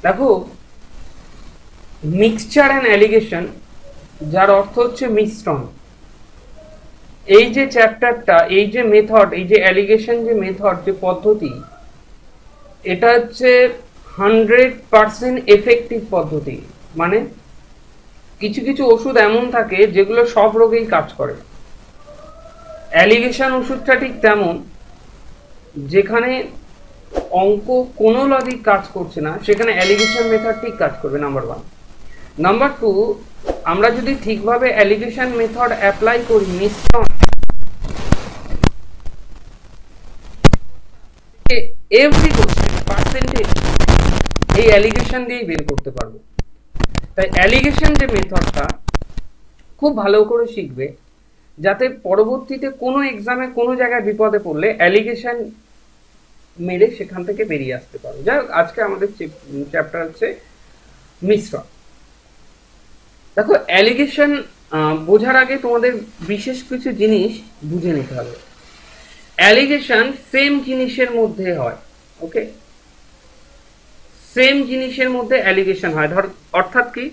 দেখো, mixture and allegation, যার অর্থ হচ্ছে মিশ্রণ, এই যে চ্যাপ্টারটা, এই যে মেথড, এই যে অ্যালিগেশন, যে মেথড, যে পদ্ধতি, এটা হচ্ছে 100% এফেক্টিভ পদ্ধতি। মানে কিছু কিছু ওষুধ এমন থাকে যেগুলো সব রোগেই কাজ করে। অ্যালিগেশন ওষুধটা ঠিক তেমন, যেখানে অঙ্ক কোনো লজিক কাজ করছে না সেখানে অ্যালিগেশন মেথড ঠিক কাজ করবে, নাম্বার ওয়ান। নাম্বার টু, আমরা যদি ঠিকভাবে অ্যালিগেশন মেথড অ্যাপ্লাই করি, মিশ্রণ এভরি কোশ্চেন পার্সেন্টেজ এই অ্যালিগেশন দিয়েই বের করতে পারবো। তাই অ্যালিগেশন যে মেথডটা খুব ভালো করে শিখবে, যাতে পরবর্তীতে কোনো এক্সামে কোনো জায়গায় বিপদে পড়লে অ্যালিগেশন মেরে সেখান থেকে বেরিয়ে আসতে পারো। যাই হোক, আজকে আমাদের চ্যাপ্টার হচ্ছে মিশ্রণ। দেখো, অ্যালিগেশন বোঝার আগে তোমাদের বিশেষ কিছু জিনিস বুঝে নিতে হবে। অ্যালিগেশন সেম জিনিসের মধ্যে হয়, ওকে? সেম জিনিসের মধ্যে অ্যালিগেশন হয়। অর্থাৎ কি,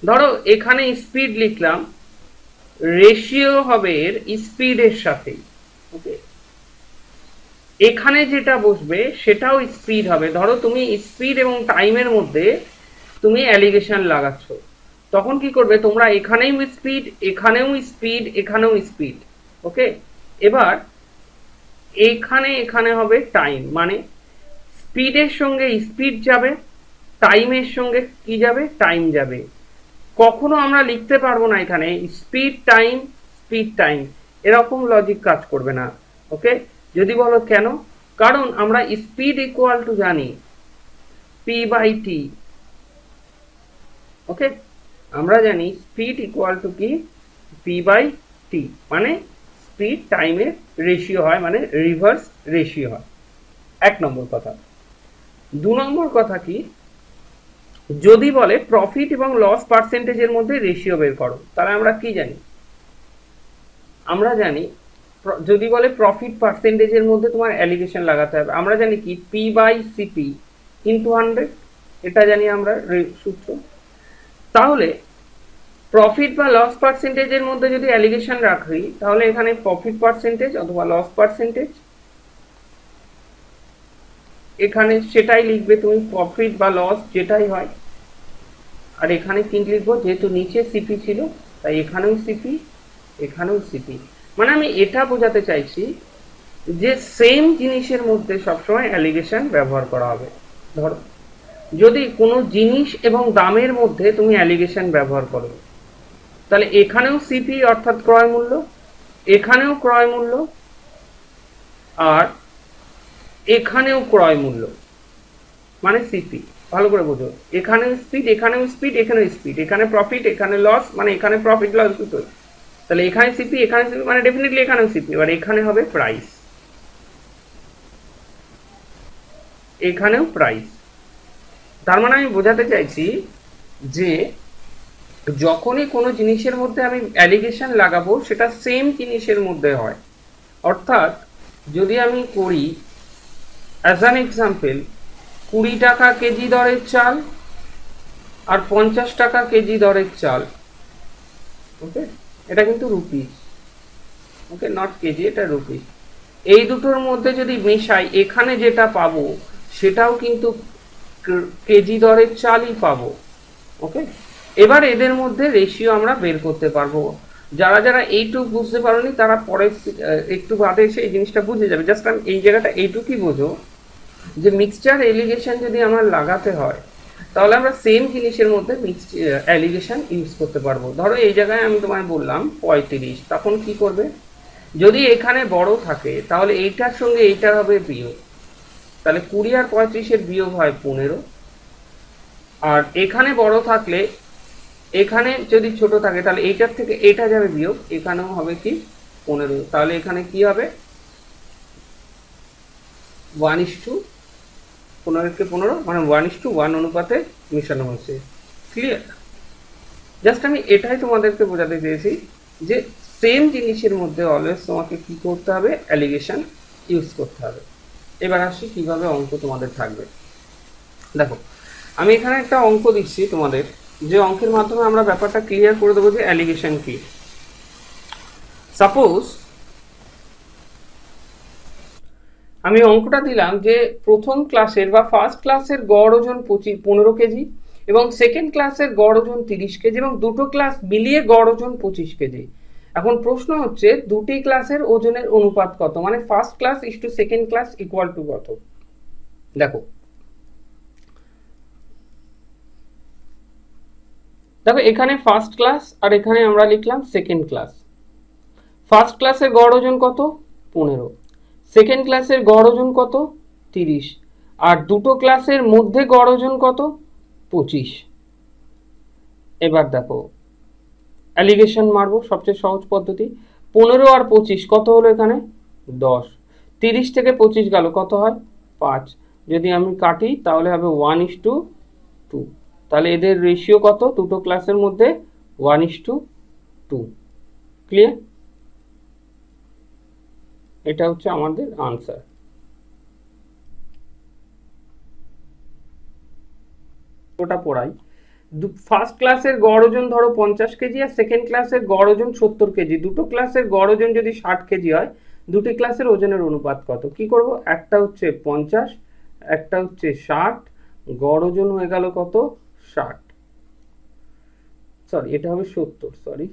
ধরো এখানে স্পিড লিখলাম, রেশিও হবে এর স্পিডের সাথে, ওকে? এখানে যেটা বসবে সেটাও স্পিড হবে। ধরো তুমি স্পিড এবং টাইমের মধ্যে তুমি অ্যালিগেশন লাগাচ্ছ, তখন কি করবে তোমরা, এখানেও স্পিড, এখানেও স্পিড, এখানেও স্পিড, ওকে? এবার এখানে এখানে হবে টাইম, মানে স্পিডের সঙ্গে স্পিড যাবে, টাইমের সঙ্গে কি যাবে, টাইম যাবে। কখনো আমরা লিখতে পারবো না এখানে স্পিড টাইম, স্পিড টাইম, এরকম লজিক কাজ করবে না, ওকে? যদি বলো কেন, কারণ আমরা স্পিড ইকুয়াল টু জানি পি বাই টি, ওকে? আমরা জানি স্পিড ইকুয়াল টু কি, পি বাই টি, মানে স্পিড টাইমের রেশিও হয়, মানে রিভার্স রেশিও হয়। এক নম্বর কথা। দু নম্বর কথা কি, যদি বলে প্রফিট এবং লস পার্সেন্টেজের মধ্যে রেশিও বের করো, তাহলে আমরা কি জানি? আমরা জানি যদি বলে প্রফিট পার্সেন্টেজের মধ্যে তোমার অ্যালিগেশন লাগাতে হবে, আমরা জানি কি, পি বাই সিপি ইন্টু 100, এটা জানি আমরা সূত্র। তাহলে প্রফিট বা লস পার্সেন্টেজের মধ্যে যদি অ্যালিগেশন রাখি, তাহলে এখানে প্রফিট পার্সেন্টেজ অথবা লস পার্সেন্টেজ, এখানে সেটাই লিখবে তুমি, প্রফিট বা লস যেটাই হয়। আর এখানে কি লিখবো, যেহেতু নিচে সিপি ছিল তাই এখানেও সিপি, এখানেও সিপি। মানে আমি এটা বোঝাতে চাইছি যে সেম জিনিসের মধ্যে সবসময় অ্যালিগেশন ব্যবহার করা হবে। ধরো যদি কোনো জিনিস এবং দামের মধ্যে তুমি অ্যালিগেশন ব্যবহার করো, তাহলে এখানেও সিপি অর্থাৎ ক্রয় মূল্য, এখানেও ক্রয় মূল্য, আর এখানেও ক্রয় মূল্য, মানে সিপি। ভালো করে বোঝো, এখানেও স্পিড, এখানেও স্পিড, এখানেও স্পিড, এখানে প্রফিট, এখানে লস, মানে এখানে প্রফিট লস দুটোই। তাহলে এখানে সিপি, এখানে সিপি, মানে ডেফিনেটলি এখানেও সিপি। এবার এখানে হবে প্রাইস, এখানেও প্রাইস। তার মানে আমি বোঝাতে চাইছি যে যখনই কোনো জিনিসের মধ্যে আমি অ্যালিগেশন লাগাবো সেটা সেম জিনিসের মধ্যে হয়। অর্থাৎ যদি আমি করি অ্যাজ অ্যান এক্সাম্পল, 20 টাকা কেজি দরের চাল আর 50 টাকা কেজি দরের চাল, ওকে? এটা কিন্তু রুপিস, ওকে, নট কেজি, এটা রুপিস। এই দুটোর মধ্যে যদি মেশাই, এখানে যেটা পাবো সেটাও কিন্তু কেজি দরের চালই পাবো, ওকে? এবার এদের মধ্যে রেশিও আমরা বের করতে পারবো। যারা যারা এইটুকু বুঝতে পারোনি তারা পরে একটু বাদে এসে এই জিনিসটা বুঝে যাবে। জাস্ট আমি এই জায়গাটা এইটুকুই বোঝো যে মিক্সচার অ্যালিগেশন যদি আমার লাগাতে হয়, তাহলে আমরা সেম জিনিসের মধ্যে অ্যালিগেশন ইউজ করতে পারবো। ধরো এই জায়গায় আমি তোমায় বললাম 35, তখন কি করবে, যদি এখানে বড় থাকে তাহলে এইটার সঙ্গে এইটার হবে বিয়োগ, তাহলে 20 আর 35-এর বিয়োগ হয় 15। আর এখানে বড় থাকলে, এখানে যদি ছোট থাকে তাহলে এইটার থেকে এটা যাবে বিয়োগ, এখানেও হবে কি 15। তাহলে এখানে কি হবে, 1:15, মানে 1:1 অনুপাতে মিশানো হচ্ছে। ক্লিয়ার? জাস্ট আমি এটাই তোমাদেরকে বোঝাতে চেয়েছি যে সেম জিনিসের মধ্যে অলওয়েজ তোমাকে কি করতে হবে, অ্যালিগেশন ইউজ করতে হবে। এবার আসি কিভাবে অঙ্ক তোমাদের থাকবে। দেখো, আমি এখানে একটা অঙ্ক দিচ্ছি তোমাদের, যে অঙ্কের মাধ্যমে আমরা ব্যাপারটা ক্লিয়ার করে দেবো যে অ্যালিগেশন কি। সাপোজ আমি অঙ্কটা দিলাম যে প্রথম ক্লাসের বা ফার্স্ট ক্লাসের গড় ওজন 15 কেজি এবং সেকেন্ড ক্লাসের গড় ওজন 30 কেজি এবং দুটো ক্লাস মিলিয়ে গড় ওজন 25 কেজি। এখন প্রশ্ন হচ্ছে দুটি ক্লাসের ওজনের অনুপাত কত, মানে first class is to second class equal to কত। দেখো দেখো এখানে ফার্স্ট ক্লাস আর এখানে আমরা লিখলাম সেকেন্ড ক্লাস। ফার্স্ট ক্লাসের গড় ওজন কত 15, সেকেন্ড ক্লাসের গড় ওজন কত 30, আর দুটো ক্লাসের মধ্যে গড় ওজন কত 25। এবার দেখো অ্যালিগেশন মারবো, সবচেয়ে সহজ পদ্ধতি। 15 আর 25 কত হলো এখানে 10, 30 থেকে 25 গেল কত হয় 5, যদি আমি কাটি তাহলে হবে 1:2। তাহলে এদের রেশিও কত দুটো ক্লাসের মধ্যে 1:2। ক্লিয়ার? এটা হচ্ছে আমাদের আনসার। ওটা পড়াই। ফার্স্ট ক্লাসের গড় ওজন ধরো 50 কেজি আর সেকেন্ড ক্লাসের গড় ওজন 70 কেজি। দুটো ক্লাসের গড় ওজন যদি 60 কেজি হয়, দুটি ক্লাসের ওজনের অনুপাত কত? কি করব, একটা হচ্ছে 50, একটা হচ্ছে 60, গড় ওজন হয়ে গেল কত 60, সরি এটা হবে 70, সরি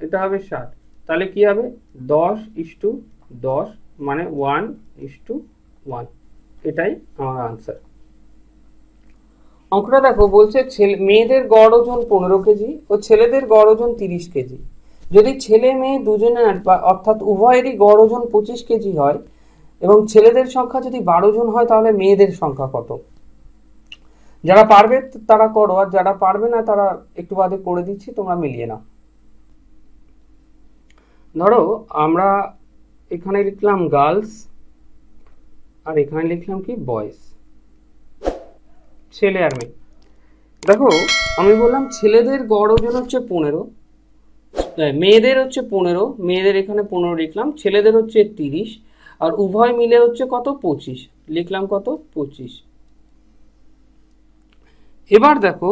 এটা হবে 60। তাহলে কি হবে 10:10 মানে 1:1। এটাই আমার আনসার। অঙ্কটা দেখো বলছে মেয়েদের গড় ওজন 15 কেজি ও ছেলেদের গড় ওজন 30 কেজি। যদি ছেলে মেয়ে দুজনের অর্থাৎ উভয়েরই গড় ওজন 25 কেজি হয় এবং ছেলেদের সংখ্যা যদি 12 জন হয়, তাহলে মেয়েদের সংখ্যা কত? যারা পারবে তারা করো, আর যারা পারবে না তারা একটু বাদে করে দিচ্ছি, তোমরা মিলিয়ে নাও। ধরো আমরা এখানে লিখলাম গার্লস আর এখানে লিখলাম কি বয়েজ, ছেলে আর মেয়ে। দেখো আমি বললাম ছেলেদের গড় ওজন হচ্ছে 15, মেয়েদের হচ্ছে 15, মেয়েদের এখানে 15 লিখলাম, ছেলেদের হচ্ছে 30, আর উভয় মিলে হচ্ছে কত 25, লিখলাম কত 25। এবার দেখো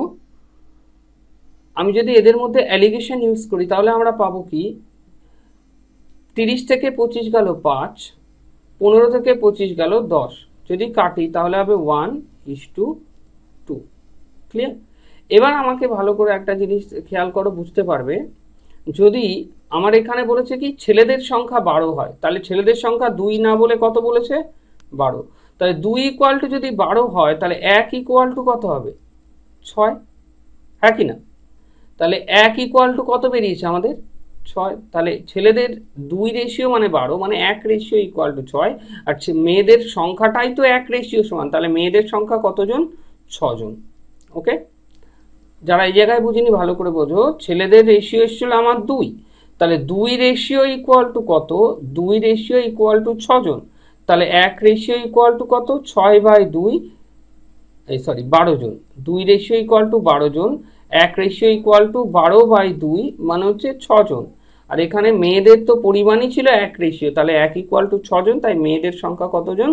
আমি যদি এদের মধ্যে অ্যালিগেশন ইউজ করি তাহলে আমরা পাবো কি 30 থেকে 25 গেল 5, 15 থেকে 25 গেল 10, যদি কাটি তাহলে হবে 1:2। ক্লিয়ার? এবার আমাকে ভালো করে একটা জিনিস খেয়াল করো, বুঝতে পারবে। যদি আমার এখানে বলেছে কি ছেলেদের সংখ্যা 12 হয়, তাহলে ছেলেদের সংখ্যা 2 না বলে কত বলেছে 12। তাহলে 2 ইকুয়াল টু যদি 12 হয়, তাহলে 1 ইকুয়াল টু কত হবে 6, হ্যাঁ কি না? তাহলে 1 ইকুয়াল টু কত বেরিয়েছে আমাদের 6। তাহলে ছেলেদের 2 রেশিও মানে 12, মানে 1 রেশিও ইকুয়াল টু 6, আর মেয়েদের সংখ্যাটাই তো 1 রেশিও সমান, তাহলে মেয়েদের সংখ্যা কতজন 6 জন। ওকে, যারা এই জায়গায় বুঝিনি ভালো করে বোঝো। ছেলেদের রেশিও এসেছিল আমার 2, তাহলে 2 রেশিও ইকুয়াল টু কত, 2 রেশিও ইকুয়াল টু 6 জন, তাহলে 1 রেশিও ইকুয়াল টু কত 6/2, এই সরি 12 জন। 2 রেশিও ইকুয়াল টু 12 জন, 1 রেশিও ইকুয়াল টু 12/2 মানে হচ্ছে 6 জন। আর এখানে মেয়েদের তো পরিমাণই ছিল 1 রেশিও, তাহলে 1 ইকুয়াল টু 6 জন, তাই মেয়েদের সংখ্যা কতজন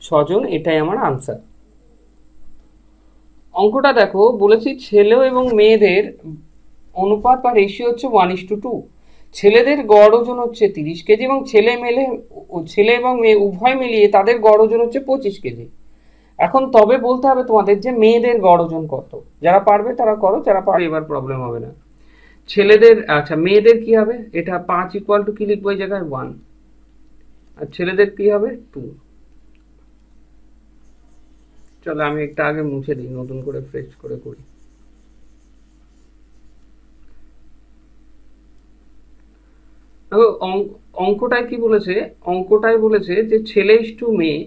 6 জন। এটাই আমার আনসার। অঙ্কটা দেখো বলেছি ছেলে এবং মেয়েদের অনুপাত বা রেশিও হচ্ছে 1:2। ছেলেদের গড় ওজন হচ্ছে 30 কেজি এবং ছেলে এবং মেয়ে উভয় মিলিয়ে তাদের গড় ওজন হচ্ছে 25 কেজি। এখন তবে বলতে হবে তোমাদের যে মেয়েদের গড় ওজন কত। যারা পারবে তারা করো, যারা পারবে এবার প্রবলেম হবে না। ছেলেদের আচ্ছা মেয়েদের কি হবে, এটা 5 ইকুয়াল টু কি লিখবো এই জায়গায় 1, আর ছেলেদের কি হবে 2। চলো আমি একটা আগে মুছে দিই, নতুন করে ফ্রেশ করে করি। অঙ্কটায় কি বলেছে, অঙ্কটায় বলেছে যে ছেলে ইস টু মেয়ে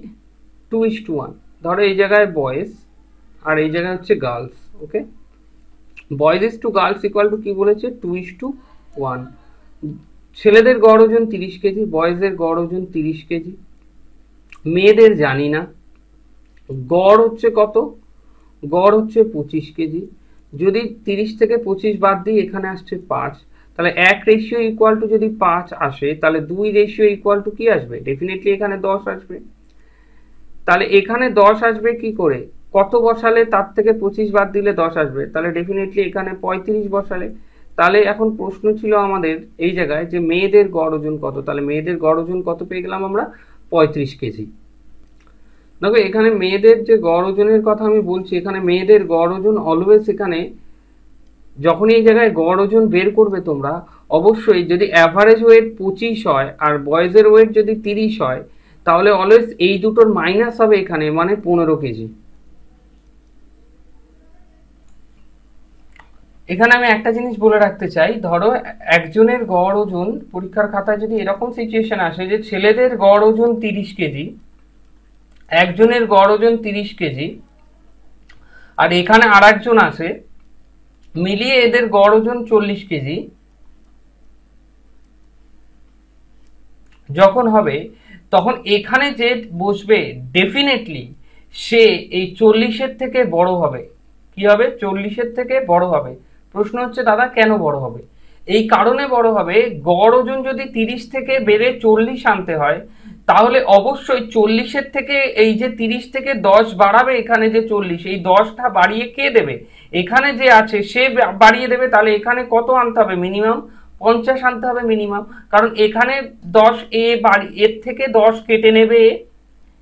2:1। ধরো এই জায়গায় বয়েজ আর এই জায়গায় হচ্ছে girls. Okay, boys is to girls equal to কি বলেছে 2:1। ছেলেদের গড় ওজন 30 কেজি, বয়েজের গড় ওজন 30 কেজি, মেয়েদের জানি না। গড় হচ্ছে কত, গড় হচ্ছে 25 কেজি। যদি 30 থেকে 25 বাদ দিই এখানে আসছে 5, তাহলে 1 রেশিও ইকুয়াল টু যদি 5 আসে, তাহলে 2 রেশিও ইকুয়াল টু কি আসবে, ডেফিনেটলি এখানে 10 আসবে। তাহলে এখানে 10 আসবে কি করে, কত বসালে তার থেকে 25 বাদ দিলে 10 আসবে, তাহলে ডেফিনেটলি এখানে 35 বসালে। তাহলে এখন প্রশ্ন ছিল আমাদের এই জায়গায় যে মেয়েদের গড় ওজন কত, তাহলে মেয়েদের গড় ওজন কত পেয়ে গেলাম আমরা, 35 কেজি। দেখো এখানে মেয়েদের যে গড় ওজনের কথা আমি বলছি, এখানে মেয়েদের গড় ওজন অলওয়েজ, এখানে যখন এই জায়গায় গড় ওজন বের করবে তোমরা, অবশ্যই যদি অ্যাভারেজ ওয়েট 25 হয় আর বয়েজের ওয়েট যদি 30 হয়, তাহলে অলওয়েজ এই দুটোর মাইনাস হবে এখানে, মানে 15 কেজি। এখানে আমি একটা জিনিস বলে রাখতে চাই, ধরো একজনের গড় ওজন পরীক্ষার খাতায় যদি এরকম সিচুয়েশন আসে যে ছেলেদের গড় ওজন 30 কেজি, একজনের গড় ওজন 30 কেজি, আর এখানে আর একজন আছে, মিলিয়ে এদের গড় ওজন 40 কেজি, যখন হবে তখন এখানে যে বসবে ডেফিনেটলি সে এই 40-এর থেকে বড় হবে। কি হবে? 40-এর থেকে বড় হবে। প্রশ্ন হচ্ছে দাদা কেন বড় হবে? এই কারণে বড় হবে, গড় ওজন যদি 30 থেকে বেড়ে 40 আনতে হয়, তাহলে অবশ্যই 40-এর থেকে এই যে 30 থেকে 10 বাড়াবে, এখানে যে 40, এই 10টা বাড়িয়ে কে দেবে? এখানে যে আছে সে বাড়িয়ে দেবে। তাহলে এখানে কত আনতে হবে? মিনিমাম 50 আনতে হবে মিনিমাম, কারণ এখানে 10 এর থেকে 10 কেটে নেবে,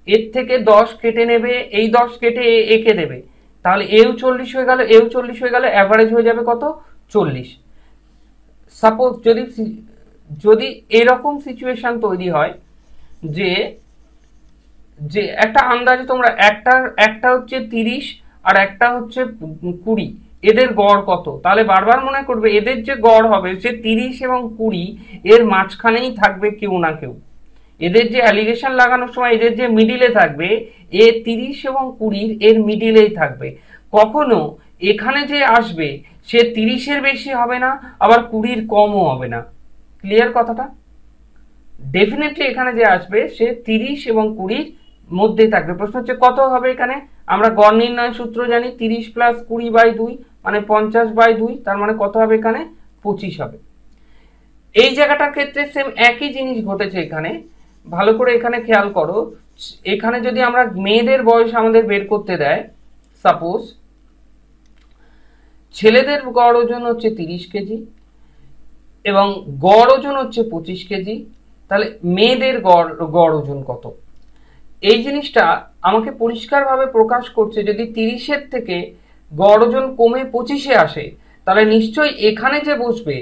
এর থেকে 10 কেটে নেবে, এই 10 কেটে একে দেবে, তাহলে এও 40 হয়ে গেল, এও 40 হয়ে গেল, অ্যাভারেজ হয়ে যাবে কত? 40। সাপোজ যদি এরকম সিচুয়েশন তৈরি হয় যে যে একটা আন্দাজে তোমরা একটা হচ্ছে 30 আর একটা হচ্ছে 20, এদের গড় কত, তাহলে বারবার মনে করবে এদের যে গড় হবে সে 30 এবং 20 এর মাঝখানেই থাকবে কেউ না কেউ। এদের যে অ্যালিগেশন লাগানোর সময় এদের যে মিডিলে থাকবে, এ 30 এবং 20 এর মিডিলেই থাকবে। কখনো এখানে যে আসবে সে 30-এর বেশি হবে না, আবার 20-র কমও হবে না। ক্লিয়ার কথাটা? ডেফিনেটলি এখানে যে আসবে সে 30 এবং 20-র মধ্যে থাকবে। প্রশ্ন হচ্ছে কত হবে এখানে? আমরা গড় নির্ণয় সূত্র জানি, 30 প্লাস 20/2 মানে 50/2, তার মানে কত হবে এখানে? 25 হবে। এই জায়গাটার ক্ষেত্রে সেম একই জিনিস ঘটেছে এখানে। ভালো করে এখানে খেয়াল করো, এখানে যদি আমরা মেয়েদের বয়স আমাদের বের করতে দেয়, সাপোজ ছেলেদের গড় ওজন হচ্ছে 30 কেজি এবং গড় ওজন হচ্ছে 25 কেজি, তাহলে মেয়েদের গড় ওজন কত? এই জিনিসটা আমাকে পরিষ্কারভাবে প্রকাশ করছে, যদি 30-এর থেকে গড় ওজন কমে 25-এ আসে, তাহলে নিশ্চয়ই এখানে যে বসবে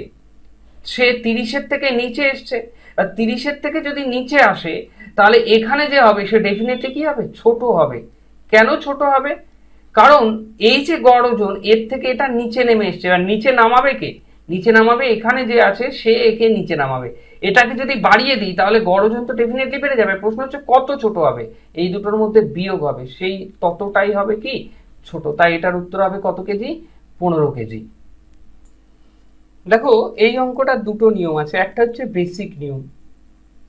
সে 30-এর থেকে নিচে এসছে, আর 30-এর থেকে যদি নিচে আসে তাহলে এখানে যে হবে সে ডেফিনেটলি কি হবে? ছোট হবে। কেন ছোট হবে? কারণ এই যে গড় ওজন এর থেকে এটা নিচে নেমে এসছে, আর নিচে নামাবে কে? নিচে নামাবে এখানে যে আছে সে, একে নিচে নামাবে। এটাকে যদি বাড়িয়ে দিই তাহলে গড় ওজন তো ডেফিনেটলি বেড়ে যাবে। প্রশ্ন হচ্ছে কত ছোট হবে? এই দুটোর মধ্যে বিয়োগ হবে, সেই ততটাই হবে কি? ছোট। তাই এটার উত্তর হবে কত কেজি? 15 কেজি। দেখো এই অঙ্কটা দুটো নিয়ম আছে, একটা হচ্ছে বেসিক নিয়ম,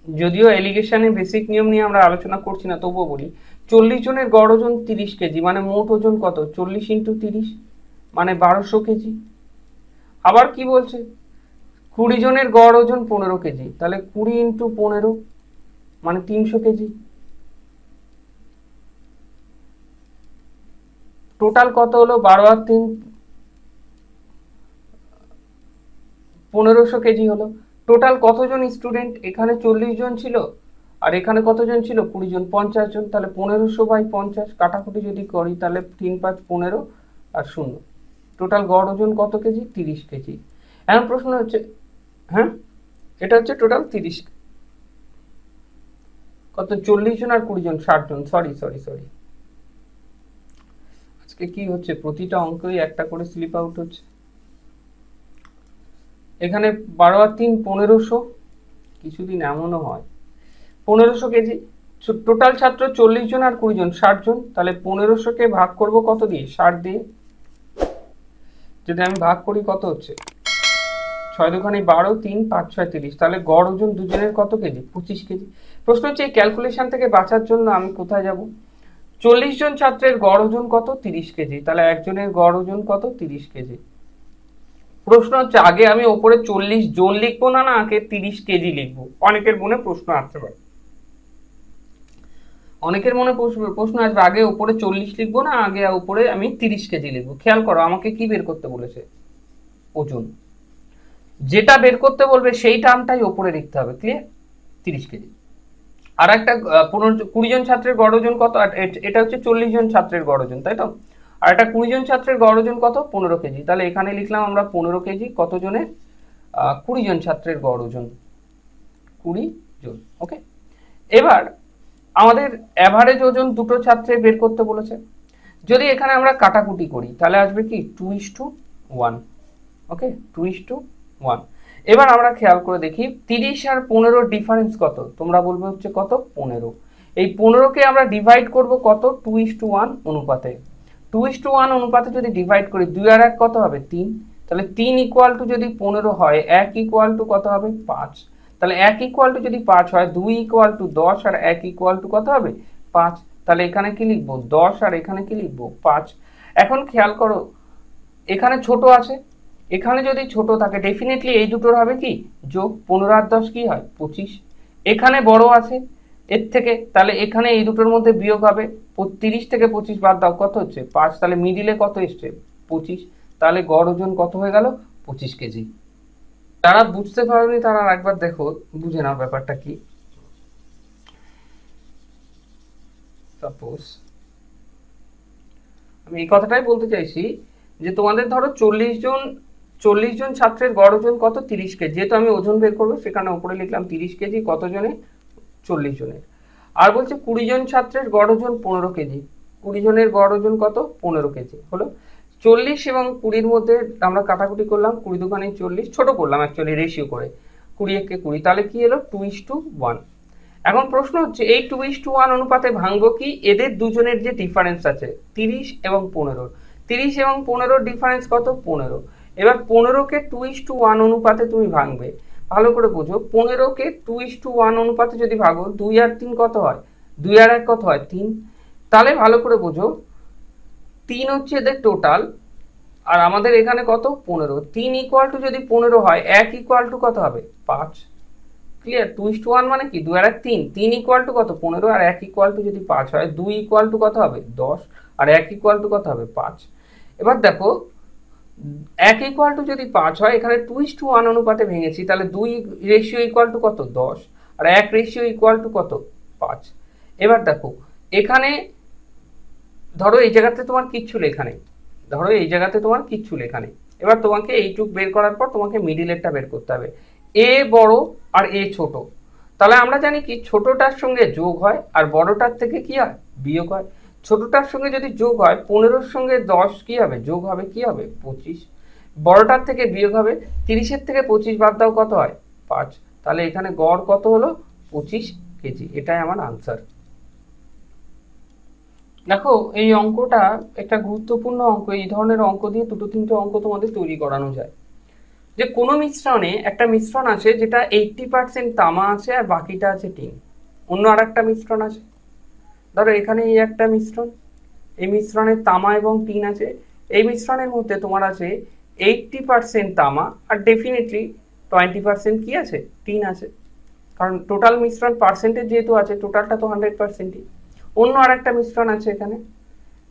যদিও এলিগেশনে বেসিক নিয়ম নিয়ে আমরা আলোচনা করছি না, তবুও বলি। 40 জনের গড় ওজন 30 কেজি, মানে মোট ওজন কত? 40 × 30 মানে 1200 কেজি। আবার কি বলছে? 20 জনের গড় ওজন 15 কেজি, তাহলে 20 × 15 মানে 300 কেজি। টোটাল কত হলো? 12 আর 3 1500 কেজি হলো। টোটাল কতজন স্টুডেন্ট? এখানে 40 জন ছিল আর এখানে কতজন ছিল? 20 জন, 50 জন। তাহলে 1500/50 কাটাকুটি যদি করি তাহলে 3 × 5 = 15 আর 0। টোটাল গড় ওজন কত কেজি? 30 কেজি। এখন প্রশ্ন হচ্ছে, হ্যাঁ এটা হচ্ছে টোটাল 30, কত? 40 জন আর 20 জন, 60 জন। সরি, আজকে কি হচ্ছে, প্রতিটা অঙ্কই একটা করে স্লিপ আউট হচ্ছে। এখানে 12 আর 3 1500, কিছুদিন এমনও হয়। 1500 কেজি। টোটাল ছাত্র 40 জন আর 20 জন, 60 জন। তাহলে 1500-কে ভাগ করব কত দিয়ে? 60 দিয়ে। যদি আমি ভাগ করি কত হচ্ছে? 6 দুগুণে 12, 3 5 6 30। তাহলে গড় ওজন দুজনের কত কেজি? 25 কেজি। প্রশ্ন হচ্ছে এই ক্যালকুলেশন থেকে বাঁচার জন্য আমি কোথায় যাব? 40 জন ছাত্রের গড় ওজন কত? 30 কেজি। তাহলে একজনের গড় ওজন কত? 30 কেজি। প্রশ্ন হচ্ছে আগে আমি ওপরে 40 জন লিখবো না আগে 30 কেজি লিখবো? অনেকের মনে প্রশ্ন আসতে পারে। অনেকের মনে প্রশ্ন আসবে, আগে উপরে 40 লিখবো না আগে উপরে আমি 30 কেজি লিখবো? খেয়াল করো, আমাকে কি বের করতে বলেছে? ওজন। যেটা বের করতে বলবে সেই টার্মটাই ওপরে লিখতে হবে। ক্লিয়ার? 30 কেজি। আর একটা 20 জন ছাত্রের গড় ওজন কত? এটা হচ্ছে 40 জন ছাত্রের গড় ওজন, তাই তো? আর একটা 20 জন ছাত্রের গড় ওজন কত? 15 কেজি। তাহলে এখানে লিখলাম আমরা 15 কেজি। কত জনের? 20 জন ছাত্রের গড় ওজন 20 জন। ওকে, এবার আমাদের অ্যাভারেজ ওজন দুটো ছাত্রের বের করতে বলেছে। যদি এখানে আমরা কাটাকুটি করি তাহলে আসবে কি 2:1। ওকে, 2:1। এবার আমরা খেয়াল করে দেখি 30 আর 15 ডিফারেন্স কত? তোমরা বলবে হচ্ছে কত? 15। এই 15কে আমরা ডিভাইড করব কত? 2:1 অনুপাতে। 2:1 অনুপাতে যদি ডিভাইড করি 2 আর 1 কত হবে? 3। তাহলে 3 ইকুয়াল টু যদি 15 হয় 1 ইকুয়াল টু কত হবে? 5। তাহলে 1 ইকুয়াল টু যদি 5 হয় 2 ইকুয়াল টু 10 আর 1 ইকুয়াল টু কত হবে? 5। তাহলে এখানে কি লিখবো? 10 আর এখানে কি লিখবো? 5। এখন খেয়াল করো, এখানে ছোট আছে, এখানে যদি ছোট থাকে ডেফিনেটলি এই দুটোর হবে কি যোগ। 15 আর 10 কি হয়? 25। এখানে বড় আছে এর থেকে, তাহলে এখানে এই দুটোর মধ্যে বিয়োগ হবে। 30 থেকে 25 বাদ দাও, কত হচ্ছে? 5। তাহলে মিডিলে কত এসছে? 25। তাহলে গড় ওজন কত হয়ে গেল? 25 কেজি। যারা বুঝতে পারেনি তারা একবার দেখো, বুঝে নাও ব্যাপারটা কি। সাপোজ আমি এই কথাটাই বলতে চাইছি যে তোমাদের ধরো 40 জন ছাত্রের গড় ওজন কত? 30 কেজি। যেহেতু আমি ওজন বের করবো সেখানে উপরে লিখলাম 30 কেজি। কত জনে? 40 জনের। আর বলছে 20 জন ছাত্রের গড় ওজন 15 কেজি। 20 জনের গড় ওজন কত? 15 কেজি। হলো 40 এবং 20-র মধ্যে আমরা কাটাকুটি করলাম, 20 দুগুণে 40, ছোট করলাম অ্যাকচুয়ালি রেশিও করে, 20 কে 20। তাহলে কি এলো? 2:1। এখন প্রশ্ন হচ্ছে এই 2:1 অনুপাতে ভাঙবো কি? এদের দুজনের যে ডিফারেন্স আছে 30 এবং 15, 30 এবং 15-র ডিফারেন্স কত? 15। এবার 15কে 2:1 অনুপাতে তুমি ভাঙবে। ভালো করে বোঝো, 15কে 2:1 অনুপাতে যদি ভাগো 2 আর 3 কত হয়? 2 আর 1 কত হয়? 3। তাহলে ভালো করে বোঝো 3 হচ্ছে এদের টোটাল, আর আমাদের এখানে কত? 15। 3 ইকুয়াল টু যদি 15 হয় 1 ইকুয়াল টু কত হবে? 5। ক্লিয়ার? 2:1 মানে কি? 2 আর 1 3। 3 ইকুয়াল টু কত? 15। আর 1 ইকুয়াল টু যদি 5 হয় 2 ইকুয়াল টু কত হবে? 10। আর 1 ইকুয়াল টু কত হবে? 5। এবার দেখো 1 ইকুয়াল টু যদি 5 হয়, এখানে 2:1 অনুপাতে ভেঙেছি, তাহলে 2 রেশিও ইকুয়াল টু কত? 10। আর 1 রেশিও ইকুয়াল টু কত? 5। এবার দেখো এখানে ধরো এই জায়গাতে তোমার কিচ্ছু লেখা নেই, ধরো এই জায়গাতে তোমার কিচ্ছু লেখা নেই। এবার তোমাকে এইটুক বের করার পর তোমাকে মিডিলেরটা বের করতে হবে। এ বড় আর এ ছোট, তাহলে আমরা জানি কি ছোটটার সঙ্গে যোগ হয় আর বড়টার থেকে কি হয়? বিয়োগ হয়। ছোটটার সঙ্গে যদি যোগ হয় 15-র সঙ্গে 10 কি হবে? যোগ হবে, কি হবে? 25। বড়টার থেকে বিয়োগ হবে, 30-এর থেকে 25 বাদ দাও, কত হয়? 5। তাহলে এখানে গড় কত হলো? 25 কেজি। এটাই আমার আনসার। দেখো এই অঙ্কটা একটা গুরুত্বপূর্ণ অঙ্ক। এই ধরনের অঙ্ক দিয়ে 2-3টে অঙ্ক তোমাদের তৈরি করানো যায়। যে কোনো মিশ্রণে একটা মিশ্রণ আছে যেটা 80% তামা আছে আর বাকিটা আছে টিন। অন্য আর একটা মিশ্রণ আছে, ধরো এখানে এই একটা মিশ্রণ, এই মিশ্রণে তামা এবং টিন আছে। এই মিশ্রণের মধ্যে তোমার আছে 80% তামা আর ডেফিনেটলি 20% কি আছে? টিন আছে। কারণ টোটাল মিশ্রণ পার্সেন্টেজ যেহেতু আছে, টোটালটা তো 100%ই। অন্য আর একটা মিশ্রণ আছে এখানে,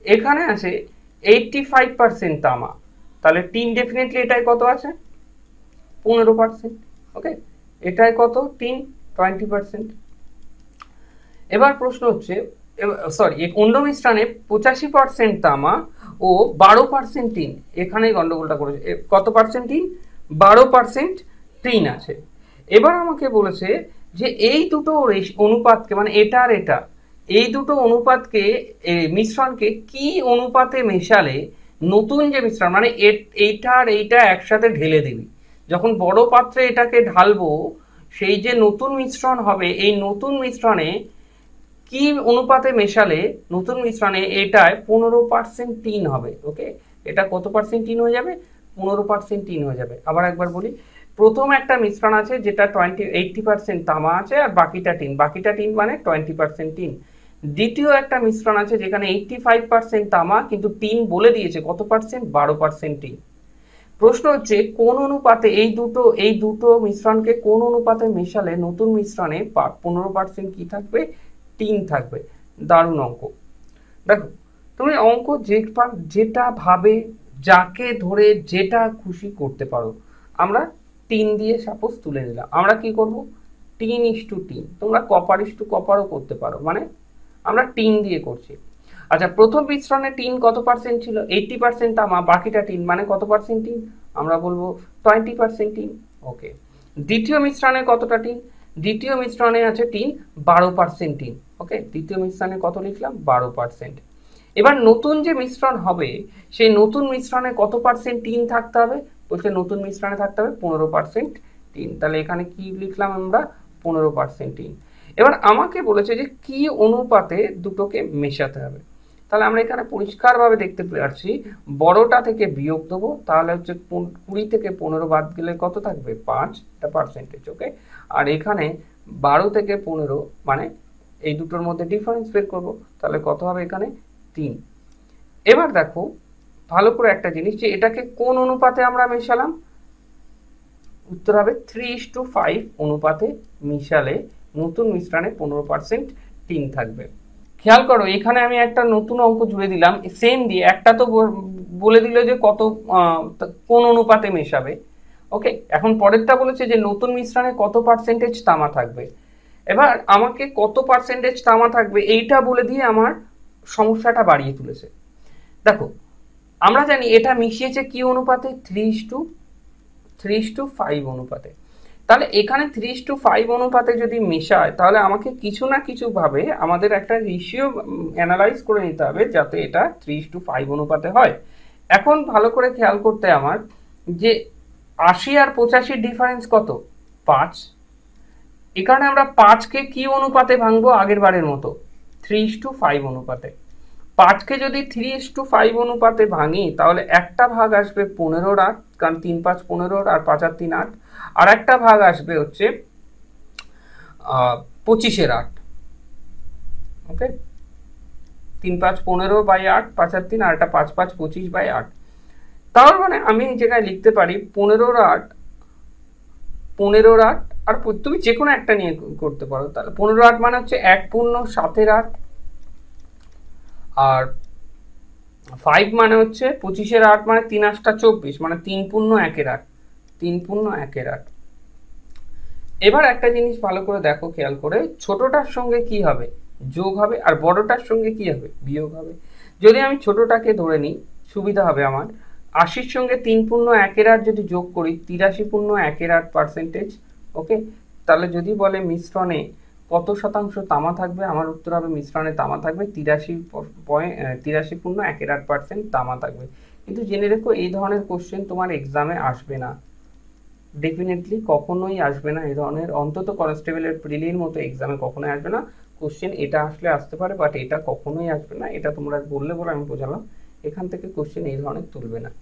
এখানে আছে 85% তামা, তাহলে টিন ডেফিনেটলি এটাই কত আছে? 15%। ওকে, এটাই কত? টিন 20%। এবার প্রশ্ন হচ্ছে, সরি, অন্য মিশ্রণে 85% তামা ও 12% টিন। এখানেই গন্ডগোলটা করেছে। কত পার্সেন্ট টিন? 12% টিন আছে। এবার আমাকে বলেছে যে এই দুটো অনুপাতকে, মানে এটা আর এটা, এই দুটো অনুপাতকে, মিশ্রণকে কি অনুপাতে মেশালে নতুন যে মিশ্রণ, মানে এইটা আর এইটা একসাথে ঢেলে দিবি, যখন বড় পাত্রে এটাকে ঢালবো সেই যে নতুন মিশ্রণ হবে, এই নতুন মিশ্রণে কি অনুপাতে মেশালে নতুন মিশ্রণে এটায় 15% টিন হবে। ওকে, এটা কত পার্সেন্ট টিন হয়ে যাবে? 15% টিন হয়ে যাবে। আবার একবার বলি, প্রথম একটা মিশ্রণ আছে যেটা 80% তামা আছে আর বাকিটা টিন, বাকিটা টিন মানে 20% টিন। দ্বিতীয় একটা মিশ্রণ আছে যেখানে 85% তামা কিন্তু টিন বলে দিয়েছে কত পার্সেন্ট? 12% টিন। প্রশ্ন হচ্ছে কোন অনুপাতে এই দুটো মিশ্রণকে কোন অনুপাতে মেশালে নতুন মিশ্রণে 15% কি থাকবে? টিন থাকবে। দারুণ অঙ্ক। দেখো তুমি অঙ্ক যেটা ভাবে যাকে ধরে যেটা খুশি করতে পারো। আমরা 3 দিয়ে সাপোজ তুলে নিলাম, আমরা কি করব 3:3, তোমরা কপারও করতে পারো, মানে আমরা 3 দিয়ে করছি। আচ্ছা প্রথম মিশ্রণে টিন কত পার্সেন্ট ছিল, 80% তামা, বাকিটা টিন, মানে কত পার্সেন্ট টিন, আমরা বলবো 20% টিন। ওকে, দ্বিতীয় মিশ্রণে কতটা টিন, দ্বিতীয় মিশ্রণে আছে টিন 12% টিন। ওকে, দ্বিতীয় মিশ্রণে কত লিখলাম 12%। এবার নতুন যে মিশ্রণ হবে সেই নতুন মিশ্রণে কত পার্সেন্ট টিন থাকতে হবে, বলছে নতুন মিশ্রণে থাকতে হবে 15% টিন। তাহলে এখানে কি লিখলাম আমরা 15% টিন। এবার আমাকে বলেছে যে কি অনুপাতে দুটোকে মেশাতে হবে। তাহলে আমরা এখানে পরিষ্কারভাবে দেখতে পাচ্ছি বড়টা থেকে বিয়োগ দেবো, তাহলে হচ্ছে 20 থেকে 15 বাদ গেলে কত থাকবে 5, এটা পার্সেন্টেজ। ওকে, আর এখানে 12 থেকে 15, মানে এই দুটোর মধ্যে ডিফারেন্স বের করবো, তাহলে কত হবে এখানে 3। এবার দেখো ভালো করে একটা জিনিস, যে এটাকে কোন অনুপাতে আমরা মেশালাম, উত্তর হবে 3:5 অনুপাতে মিশালে নতুন মিশ্রণে 15% টিন থাকবে। খেয়াল করো এখানে আমি একটা নতুন অঙ্ক জুড়ে দিলাম সেম দিয়ে, একটা তো বলে দিল যে কত কোন অনুপাতে মেশাবে। ওকে, এখন পরেরটা বলেছে যে নতুন মিশ্রণে কত পার্সেন্টেজ তামা থাকবে। এবার আমাকে কত পার্সেন্টেজ তামা থাকবে এইটা বলে দিয়ে আমার সমস্যাটা বাড়িয়ে তুলেছে। দেখো আমরা জানি এটা মিশিয়েছে কি অনুপাতে, 3:5 অনুপাতে। তাহলে এখানে 3:5 অনুপাতে যদি মেশায়, তাহলে আমাকে কিছু না কিছু ভাবে আমাদের একটা রেশিও অ্যানালাইজ করে নিতে হবে যাতে এটা 3:5 অনুপাতে হয়। এখন ভালো করে খেয়াল করতে আমার যে 80 আর 85 ডিফারেন্স কত 5। এই কারণে আমরা 5কে কি অনুপাতে ভাঙবো, আগের বারের মতো 3:5 অনুপাতে। 5কে যদি 3:5 অনুপাতে ভাঙি তাহলে একটা ভাগ আসবে 15-8, কারণ 3 5 15 আর 5 আর 3 8, আর একটা ভাগ আসবে হচ্ছে 25-8। ওকে, 3 5 15/8, 5 আর 3, আর একটা 5 5 25/8। তার মানে আমি এই জায়গায় লিখতে পারি 15-8 আর তুমি যে কোনো একটা নিয়ে করতে পারো। তাহলে 15-8 মানে হচ্ছে 1 পূর্ণ 7-8, আর 5 মানে হচ্ছে 25-8, মানে 3 8 24, মানে 3 পূর্ণ 1-8, 3 পূর্ণ 1-8। এবার একটা জিনিস ভালো করে দেখো খেয়াল করে, ছোটটার সঙ্গে কি হবে যোগ হবে, আর বড়টার সঙ্গে কি হবে বিয়োগ হবে। যদি আমি ছোটটাকে ধরে নিই সুবিধা হবে আমার, 80-র সঙ্গে 3 পূর্ণ 1-8 যদি যোগ করি 83 পূর্ণ 1-8%। ওকে, তাহলে যদি বলে মিশ্রণে কত শতাংশ তামা থাকবে, আমার উত্তর হবে মিশ্রণে তামা থাকবে 83 পূর্ণ 1-8% তামা থাকবে। কিন্তু জেনে রেখো এই ধরনের কোশ্চেন তোমার এক্সামে আসবে না, ডেফিনেটলি কখনোই আসবে না এই ধরনের, অন্তত কনস্টেবলের প্রিলির মতো এক্সামে কখনোই আসবে না কোশ্চেন। এটা আসলে আসতে পারে বাট এটা কখনোই আসবে না, এটা তোমরা বললে বলে আমি বোঝালাম, এখান থেকে কোশ্চেন এই ধরনের তুলবে না।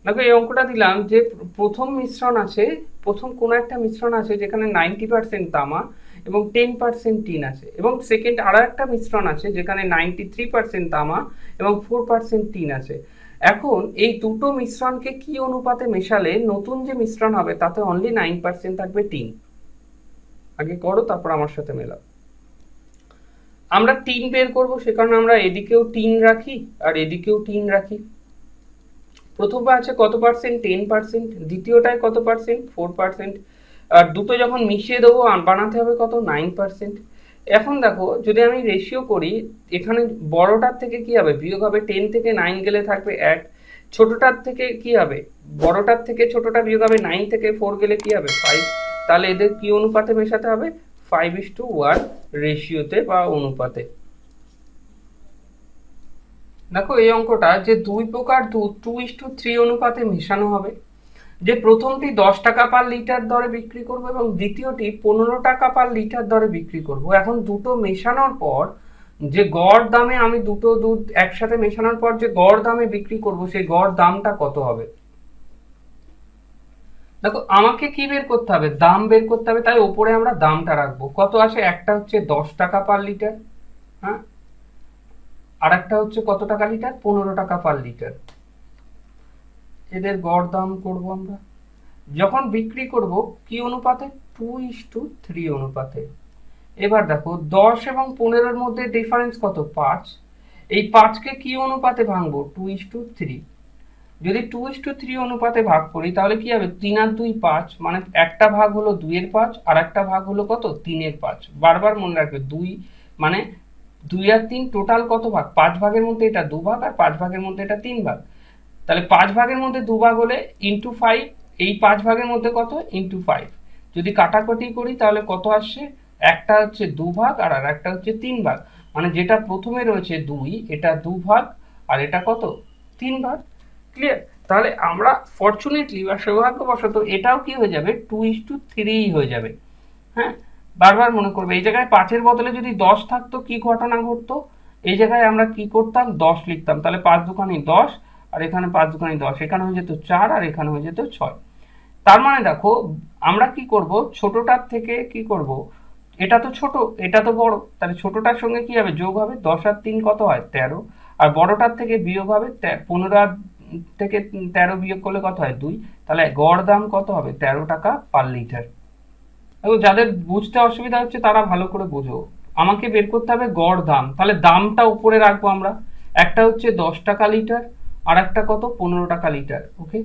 দেখো এই অঙ্কটা দিলাম যে প্রথম মিশ্রণ আছে, প্রথম কোনো একটা মিশ্রণ আছে যেখানে 90% তামা এবং 10% টিন আছে, এবং সেকেন্ড আরো একটা মিশ্রণ আছে যেখানে 93% তামা এবং 4% টিন আছে। এখন এই দুটো মিশ্রণকে কি অনুপাতে মেশালে নতুন যে মিশ্রণ হবে তাতে অনলি 9% থাকবে টিন। আগে করো তারপর আমার সাথে মেলাও। আমরা টিন বের করবো, সে কারণে আমরা এদিকেও টিন রাখি আর এদিকেও টিন রাখি। প্রথমবার আছে কত পার্সেন্ট 10%, দ্বিতীয়টায় কত পার্সেন্ট 4%, আর দুটো যখন মিশিয়ে দেবো বানাতে হবে কত 9%। এখন দেখো যদি আমি রেশিও করি, এখানে বড়টার থেকে কি হবে বিয়োগ হবে, 10 থেকে 9 গেলে থাকবে 1, ছোটটার থেকে কি হবে বড়টার থেকে ছোটটা বিয়োগ হবে, 9 থেকে 4 গেলে কি হবে 5। তাহলে এদের কি অনুপাতে মেশাতে হবে 5:1 রেশিওতে বা অনুপাতে। দেখো এই অঙ্কটা যে দুই প্রকার দুধ 2:3 অনুপাতে মেশানো হবে, যে প্রথমটি 10 টাকা পার লিটার দরে বিক্রি করব এবং দ্বিতীয়টি 15 টাকা পার লিটার দরে বিক্রি করব। এখন দুটো মেশানোর পর যে গড় দামে আমি দুটো দুধ একসাথে মেশানোর পর যে গড় দামে বিক্রি করব সেই গড় দামটা কত হবে। দেখো আমাকে কি বের করতে হবে দাম বের করতে হবে, তাই উপরে আমরা দামটা রাখবো কত আসে, একটা হচ্ছে 10 টাকা পার লিটার, হ্যাঁ, আর একটা হচ্ছে কত টাকা লিটার 15 টাকা পার লিটার। এদের গড় দাম করব আমরা, যখন বিক্রি করব কি অনুপাতে 2:3 অনুপাতে। এবার দেখো 10 এবং 15-এর মধ্যে ডিফারেন্স কত? 5। এই 5কে কি অনুপাতে ভাঙবো? 2:3। যদি 2:3 অনুপাতে ভাগ করি তাহলে কি হবে? 3 আর 2 5, মানে একটা ভাগ হলো 2-এর 5 আর একটা ভাগ হলো কত? 3-এর 5। বারবার মনে রাখবে 2 মানে 2 আর 3 টোটাল কত ভাগ? 5 ভাগের মধ্যে এটা 2 ভাগ আর 5 ভাগের মধ্যে এটা 3 ভাগ। তাহলে 5 ভাগের মধ্যে 2 ভাগ হলে ইন্টু 5, এই 5 ভাগের মধ্যে কত? ইন্টু 5। যদি কাটাকাটি করি তাহলে কত আসছে? একটা হচ্ছে 2 ভাগ আর একটা হচ্ছে 3 ভাগ, মানে যেটা প্রথমে রয়েছে 2 এটা 2 ভাগ আর এটা কত? 3 ভাগ। ক্লিয়ার? তাহলে আমরা ফরচুনেটলি বা সৌভাগ্যবশত এটাও কি হয়ে যাবে? 2:3 হয়ে যাবে। হ্যাঁ, বারবার মনে করবে এই জায়গায় 5-এর বদলে যদি 10 থাকতো কি ঘটনা ঘটতো? এই জায়গায় আমরা কি করতাম? 10 লিখতাম, তাহলে 5 দুগুণে 10 আর এখানে 5 দুগুণে 10, এখানে হয়ে যেত 4 আর এখানে হয়ে যেত 6। তার মানে দেখো আমরা কি করব? ছোটটার থেকে কি করব? এটা তো ছোট, এটা তো বড়, তাহলে ছোটটার সঙ্গে কি হবে? যোগ হবে। 10 আর 3 কত হয়? 13। আর বড়টার থেকে বিয়োগ হবে 15 থেকে 13 বিয়োগ করলে কত হয়? 2। তাহলে গড় দাম কত হবে? 13 টাকা পার লিটার। এবং যাদের বুঝতে অসুবিধা হচ্ছে তারা ভালো করে বোঝো। আমাকে বের করতে হবে গড় দাম, তাহলে দামটা উপরে রাখবো আমরা। একটা হচ্ছে 10 টাকা লিটার আর একটা কত? 15 টাকা লিটার। ওকে,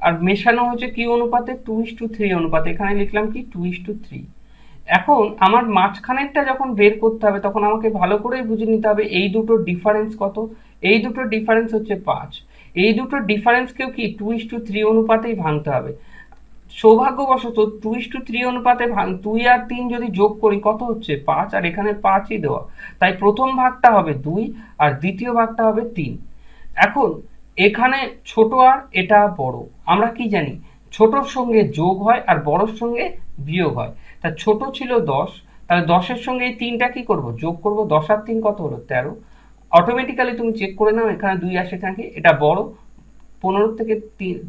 আর মেশানো হচ্ছে কি অনুপাতে? 2:3 অনুপাতে। এখানে লিখলাম কি? 2:3। এখন আমার মাঝখানেরটা যখন বের করতে হবে তখন আমাকে ভালো করে বুঝে নিতে হবে এই দুটোর ডিফারেন্স কত। এই দুটোর ডিফারেন্স হচ্ছে 5। এই দুটোর ডিফারেন্সকেও কি 2:3 অনুপাতেই ভাঙতে হবে। সৌভাগ্যবশত 2:3 অনুপাতে 2 আর 3 যদি যোগ করি কত হচ্ছে? 5, আর এখানে 5ই দেওয়া, তাই প্রথম ভাগটা হবে 2 আর দ্বিতীয় ভাগটা হবে 3। এখন এখানে ছোট আর এটা বড়, আমরা কি জানি? ছোটর সঙ্গে যোগ হয় আর বড়র সঙ্গে বিয়োগ হয়। তা ছোট ছিল 10, তাহলে 10-এর সঙ্গে এই 3টা কি করব? যোগ করব। 10 আর 3 কত হলো? 13। অটোমেটিক্যালি তুমি চেক করে নাও এখানে 2 আসে নাকি। এটা বড়, 15 থেকে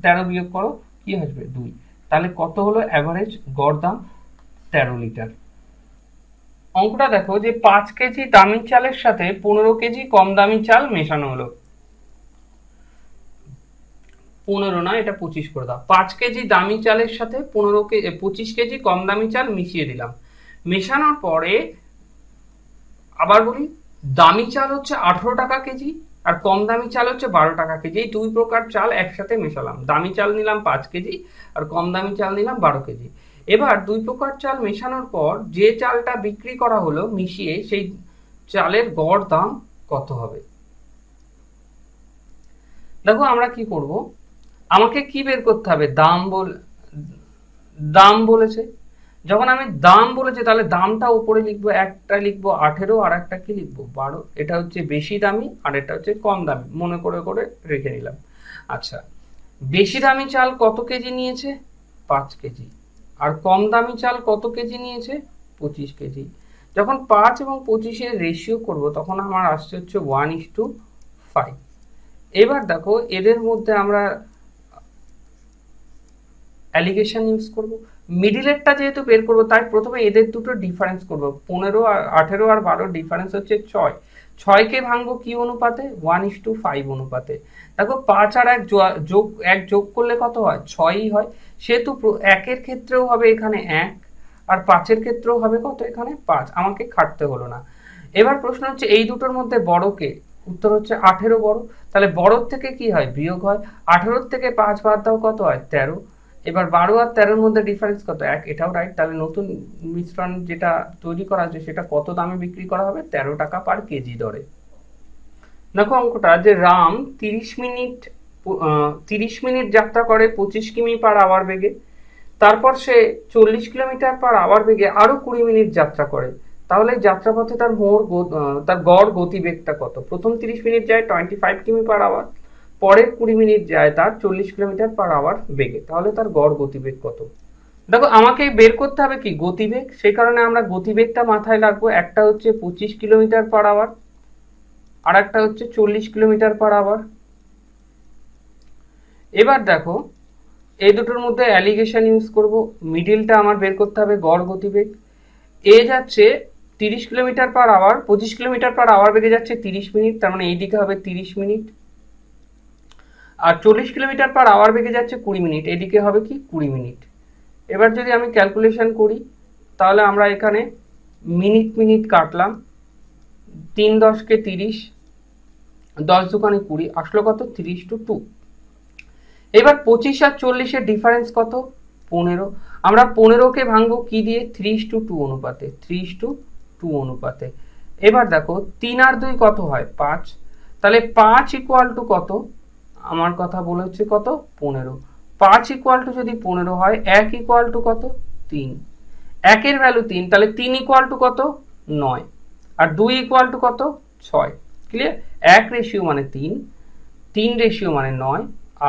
13 বিয়োগ করো, কি আসবে? 2। তাহলে কত হলো অ্যাভারেজ গড় দাম? 13 লিটার। অঙ্কটা দেখো যে 5 কেজি দামি চালের সাথে 15 কেজি কম দামি চাল মেশানো হলো। 15 না, এটা 25 করে দাও। 5 কেজি দামি চালের সাথে 25 কেজি কম দামি চাল মিশিয়ে দিলাম। মেশানোর পরে আবার বলি, দামি চাল হচ্ছে 18 টাকা কেজি আর কম দামি চাল হচ্ছে 12 টাকা কেজি। এই দুই প্রকার চাল একসাথে মেশালাম। দামি চাল নিলাম 5 কেজি আর কম দামি চাল নিলাম 12 কেজি। এবার দুই প্রকার চাল মেশানোর পর যে চালটা বিক্রি করা হলো মিশিয়ে, সেই চালের গড় দাম কত হবে? দেখো আমরা কি করব, আমাকে কি বের করতে হবে? দাম বলেছে। যখন আমি দাম বলেছে তাহলে দামটা উপরে লিখবো, একটা লিখবো 18 আর একটা কি লিখবো? 12। এটা হচ্ছে বেশি দামি আর এটা হচ্ছে কম দামি, মনে করে করে রেখে নিলাম। আচ্ছা, বেশি দামি চাল কত কেজি নিয়েছে? 5 কেজি। আর কম দামি চাল কত কেজি নিয়েছে? 25 কেজি। যখন 5 এবং 25-এর রেশিও করব তখন আমার আসছে হচ্ছে 1:5। এবার দেখো এদের মধ্যে আমরা অ্যালিগেশন ইউজ করব। মিডিলেরটা যেহেতু বের করব তাই প্রথমে এদের দুটো ডিফারেন্স করব। 15 আর 18 আর 12 ডিফারেন্স হচ্ছে 6। 6কে ভাঙবো কি অনুপাতে? 1:5 অনুপাতে। দেখো 5 আর 1 যোগ করলে কত হয়? 6ই হয়। সেহেতু 1-এর ক্ষেত্রেও হবে এখানে 1 আর 5-এর ক্ষেত্রেও হবে কত? এখানে 5। আমাকে খাটতে হলো না। এবার প্রশ্ন হচ্ছে এই দুটোর মধ্যে বড় কে? উত্তর হচ্ছে 18 বড়। তাহলে বড়র থেকে কি হয়? বিয়োগ হয়। 18 থেকে 5 বাদ দাও, কত হয়? 13। এবার 12 আর 13-এর মধ্যে ডিফারেন্স কত? 1। এটাও রাইট। তাহলে নতুন মিশ্রণ যেটা তৈরি করা হচ্ছে সেটা কত দামে বিক্রি করা হবে? 13 টাকা পার কেজি দরে। দেখো অঙ্কটা যে রাম 30 মিনিট যাত্রা করে 25 কিমি পার আওয়ার বেগে, তারপর সে 40 কিলোমিটার পার আওয়ার বেগে আরো 20 মিনিট যাত্রা করে, তাহলে যাত্রাপথে তার গড় গতিবেগটা কত? প্রথম 30 মিনিট যায় 25 কিমি পার আওয়ার, পরের 20 মিনিট যায় তার 40 কিলোমিটার পার আওয়ার বেগে, তাহলে তার গড় গতিবেগ কত? দেখো আমাকে বের করতে হবে কি? গতিবেগ। সেই কারণে আমরা গতিবেগটা মাথায় রাখবো। একটা হচ্ছে 25 কিলোমিটার পার আওয়ার আর একটা হচ্ছে 40 কিলোমিটার পার আওয়ার। এবার দেখো এই দুটোর মধ্যে অ্যালিগেশন ইউজ করব। মিডিলটা আমার বের করতে হবে গড় গতিবেগ। এ যাচ্ছে 30 kilometre per hour, 25 kilometre per hour বেগে যাচ্ছে 30 মিনিট, তার মানে এই দিকে হবে 30 মিনিট। আর 40 কিলোমিটার পার আওয়ার বেগে যাচ্ছে 20 মিনিট, এদিকে হবে কি? 20 মিনিট। এবার যদি আমি ক্যালকুলেশন করি তাহলে আমরা এখানে মিনিট মিনিট কাটলাম, 3 10 30, 10 দুগুণে 20, আসলো কত 3:2। এবার 25 আর 40-এর ডিফারেন্স কত 15। আমরা 15কে ভাঙবো কি দিয়ে 3:2 অনুপাতে, 3:2 অনুপাতে। এবার দেখো 3 আর 2 কত হয় 5, তাহলে 5 ইকুয়াল টু কত, আমার কথা বলে হচ্ছে কত 15। 5 ইকুয়াল টু যদি 15 হয়, 1 ইকুয়াল টু কত 3, 1 এর ভ্যালু 3, তাহলে 3 ইকুয়াল টু কত 9, আর 2 ইকুয়াল টু কত 6। ক্লিয়ার? 1 রেশিও মানে 3, 3 রেশিও মানে 9,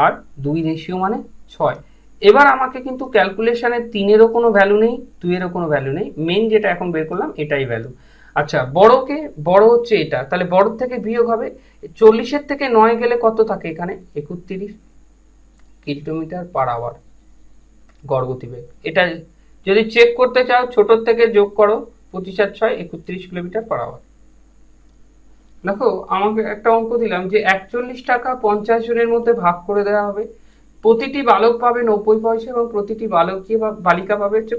আর 2 রেশিও মানে 6। এবার আমাকে কিন্তু ক্যালকুলেশনে 3-এরও কোনো ভ্যালু নেই, 2-এরও কোনো ভ্যালু নেই, মেন যেটা এখন বের করলাম এটাই ভ্যালু। আচ্ছা, বড় হচ্ছে এটা, তাহলে বড় থেকে বিয়োগ হবে। 40-এর থেকে 9 গেলে কত থাকে এখানে 31 কিলোমিটার পার আওয়ার গড়গতিবেগ। এটা যদি চেক করতে চাও ছোটর থেকে যোগ করো, 25 আর 6 31 কিলোমিটার পার আওয়ার। দেখো আমাকে একটা অঙ্ক দিলাম যে 41 টাকা 50 জনের মধ্যে ভাগ করে দেওয়া হবে, প্রতিটি বালক পাবে 90 পয়সা এবং প্রতিটি বালকী বা বালিকা পাবে হচ্ছে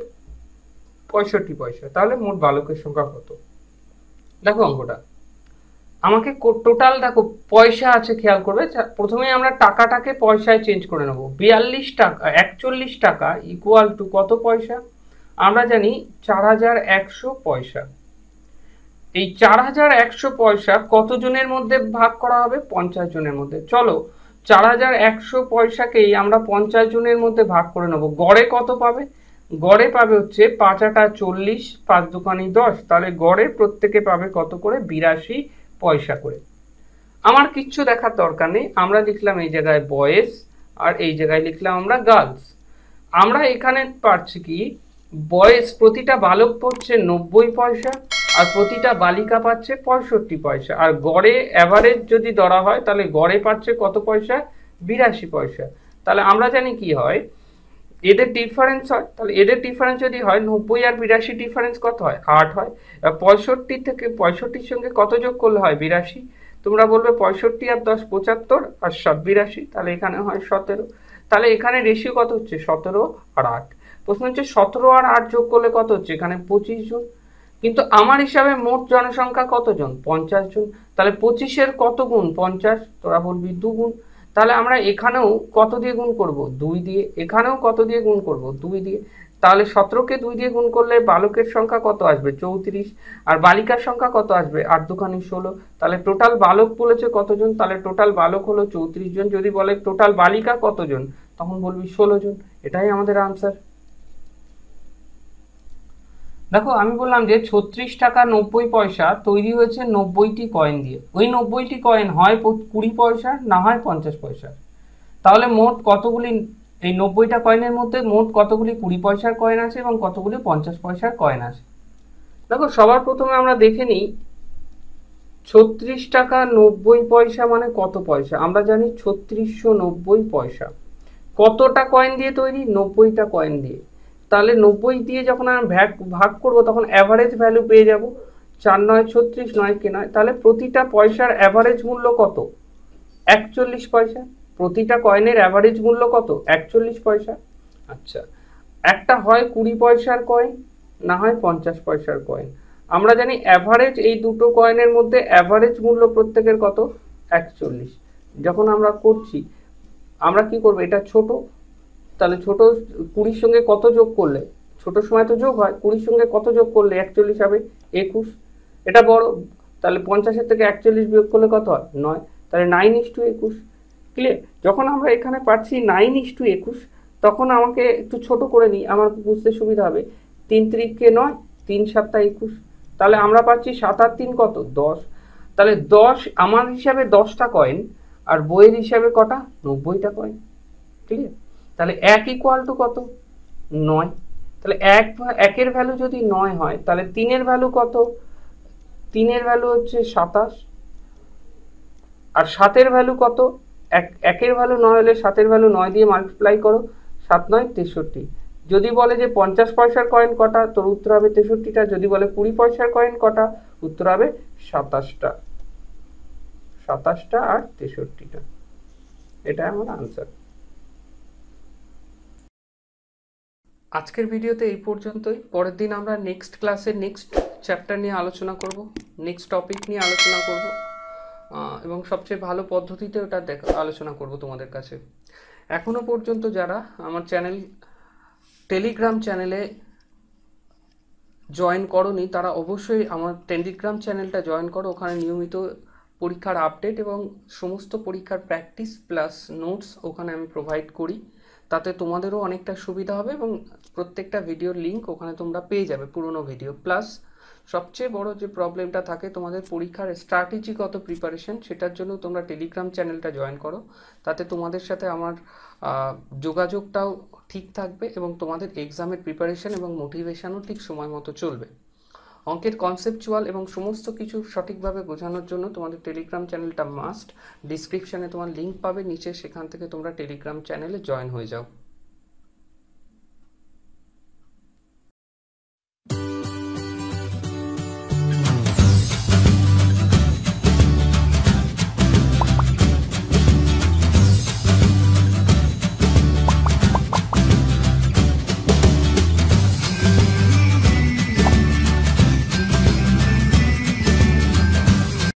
65 পয়সা, তাহলে মোট বালকের সংখ্যা কত? দেখো অঙ্কটা আমাকে টোটাল দেখো পয়সা আছে, খেয়াল করবে। প্রথমে আমরা টাকাটাকে পয়সায় চেঞ্জ করে নেব। 42 টাকা 41 টাকা ইকুয়াল টু কত পয়সা? আমরা জানি 4100 পয়সা। এই 4100 পয়সা কত জনের মধ্যে ভাগ করা হবে? 50 জনের মধ্যে। চলো 4100 পয়সাকেই আমরা 50 জনের মধ্যে ভাগ করে নেব। গড়ে কত পাবে? গড়ে পাবে হচ্ছে 5 আটা 40, 5 দুগুণে 10, তাহলে গড়ে প্রত্যেকে পাবে কত করে 82 পয়সা করে। আমার কিচ্ছু দেখার দরকার নেই, আমরা লিখলাম এই জায়গায় বয়েজ আর এই জায়গায় লিখলাম আমরা গার্লস। আমরা এখানে পাচ্ছি কি বয়েজ প্রতিটা বালক পাচ্ছে 90 পয়সা আর প্রতিটা বালিকা পাচ্ছে 65 পয়সা, আর গড়ে অ্যাভারেজ যদি ধরা হয় তাহলে গড়ে পাচ্ছে কত পয়সা 82 পয়সা। তাহলে আমরা জানি কি হয়, এদের ডিফারেন্স হয়, তাহলে এদের ডিফারেন্স যদি হয় 90 আর 82 ডিফারেন্স কত হয় 8 হয়। 65 থেকে 65-র সঙ্গে কত যোগ করলে হয় 82, তোমরা বলবে 65 আর 10 75 আর 7 82, তাহলে এখানে হয় 17। তাহলে এখানে রেশিও কত হচ্ছে 17 আর 8। প্রশ্ন হচ্ছে 17 আর 8 যোগ করলে কত হচ্ছে এখানে 25 জন, কিন্তু আমার হিসাবে মোট জনসংখ্যা কতজন 50 জন, তাহলে 25-এর কত গুণ 50, তোরা বলবি 2 গুণ। তাহলে আমরা এখানেও কত দিয়ে গুণ করব 2 দিয়ে, এখানেও কত দিয়ে গুণ করব 2 দিয়ে। তাহলে 17কে 2 দিয়ে গুণ করলে বালকের সংখ্যা কত আসবে 34, আর বালিকার সংখ্যা কত আসবে 8 দুগুণে 16। তাহলে টোটাল বালক বলেছে কতজন, তাহলে টোটাল বালক হলো 34 জন। যদি বলে টোটাল বালিকা কতজন, তখন বলবি 16 জন। এটাই আমাদের আনসার। দেখো আমি বললাম যে 36 টাকা 90 পয়সা তৈরি হয়েছে 90টি কয়েন দিয়ে। ওই 90টি কয়েন হয় 20 পয়সা, না হয় 50 পয়সা। তাহলে মোট কতগুলি, এই 90টা কয়েনের মধ্যে মোট কতগুলি 20 পয়সার কয়েন আছে এবং কতগুলি 50 পয়সার কয়েন আছে? দেখো সবার প্রথমে আমরা দেখে নিই 36 টাকা 90 পয়সা মানে কত পয়সা। আমরা জানি 3690 পয়সা। কতটা কয়েন দিয়ে তৈরি? 90টা কয়েন দিয়ে। তাহলে 90 দিয়ে যখন আমি ভাগ করবো তখন অ্যাভারেজ ভ্যালু পেয়ে যাব 4 9 36 9 কে 9। তাহলে প্রতিটা পয়সার অ্যাভারেজ মূল্য কত 41 পয়সা। প্রতিটা কয়েনের অ্যাভারেজ মূল্য কত 41 পয়সা। আচ্ছা, একটা হয় 20 পয়সার কয়েন, না হয় 50 পয়সার কয়েন। আমরা জানি অ্যাভারেজ এই দুটো কয়েনের মধ্যে অ্যাভারেজ মূল্য প্রত্যেকের কত 41। যখন আমরা করছি আমরা কি করব, এটা ছোট, তাহলে ছোট 20-র সঙ্গে কত যোগ করলে, ছোট সময় তো যোগ হয়, 20-র সঙ্গে কত যোগ করলে 41 হবে 21। এটা বড়, তাহলে 50-এর থেকে 41 বিয়োগ করলে কত হয় 9, তাহলে 9:21। ক্লিয়ার? যখন আমরা এখানে পাচ্ছি 9:21, তখন আমাকে একটু ছোট করে নিই, আমার বুঝতে সুবিধা হবে। 3 3 9, 3 7 21, তাহলে আমরা পাচ্ছি 7 আর 3 কত 10। তাহলে 10 আমার হিসাবে 10টা কয়েন, আর বইয়ের হিসাবে কটা 90টা কয়েন। ক্লিয়ার? তাহলে 1 ইকুয়াল টু কত 9। তাহলে 1-এর ভ্যালু যদি 9 হয় তাহলে 3-এর ভ্যালু কত? 3-এর ভ্যালু হচ্ছে 27, আর 7-এর ভ্যালু কত? 1-এর ভ্যালু 9 হলে 7-এর ভ্যালু 9 দিয়ে মাল্টিপ্লাই করো, 7 9 63। যদি বলে যে 50 পয়সার কয়েন কটা, তোর উত্তর হবে 63টা। যদি বলে 20 পয়সার কয়েন কটা, উত্তর হবে 27টা। 27টা আর 63টা। এটা আমার আনসার। আজকের ভিডিওতে এই পর্যন্তই। পরের দিন আমরা নেক্সট ক্লাসে নেক্সট চ্যাপ্টার নিয়ে আলোচনা করব, নেক্সট টপিক নিয়ে আলোচনা করব, এবং সবচেয়ে ভালো পদ্ধতিতে ওটা আলোচনা করব তোমাদের কাছে। এখনো পর্যন্ত যারা আমার টেলিগ্রাম চ্যানেলে জয়েন করোনি তারা অবশ্যই আমার টেলিগ্রাম চ্যানেলটা জয়েন করো। ওখানে নিয়মিত পরীক্ষার আপডেট এবং সমস্ত পরীক্ষার প্র্যাকটিস প্লাস নোটস ওখানে আমি প্রোভাইড করি। তাতে তোমাদেরও অনেকটা সুবিধা হবে এবং প্রত্যেকটা ভিডিওর লিঙ্ক ওখানে তোমরা পেয়ে যাবে, পুরনো ভিডিও। প্লাস সবচেয়ে বড় যে প্রবলেমটা থাকে তোমাদের পরীক্ষার স্ট্র্যাটেজিগত প্রিপারেশন, সেটার জন্য তোমরা টেলিগ্রাম চ্যানেলটা জয়েন করো। তাতে তোমাদের সাথে আমার যোগাযোগটাও ঠিক থাকবে এবং তোমাদের এক্সামের প্রিপারেশন এবং মোটিভেশনও ঠিক সময় মতো চলবে। অঙ্কের কনসেপচুয়াল এবং সমস্ত কিছু সঠিকভাবে বোঝানোর জন্য তোমাদের টেলিগ্রাম চ্যানেলটা মাস্ট। ডিসক্রিপশানে তোমার লিঙ্ক পাবে নিচে, সেখান থেকে তোমরা টেলিগ্রাম চ্যানেলে জয়েন হয়ে যাও।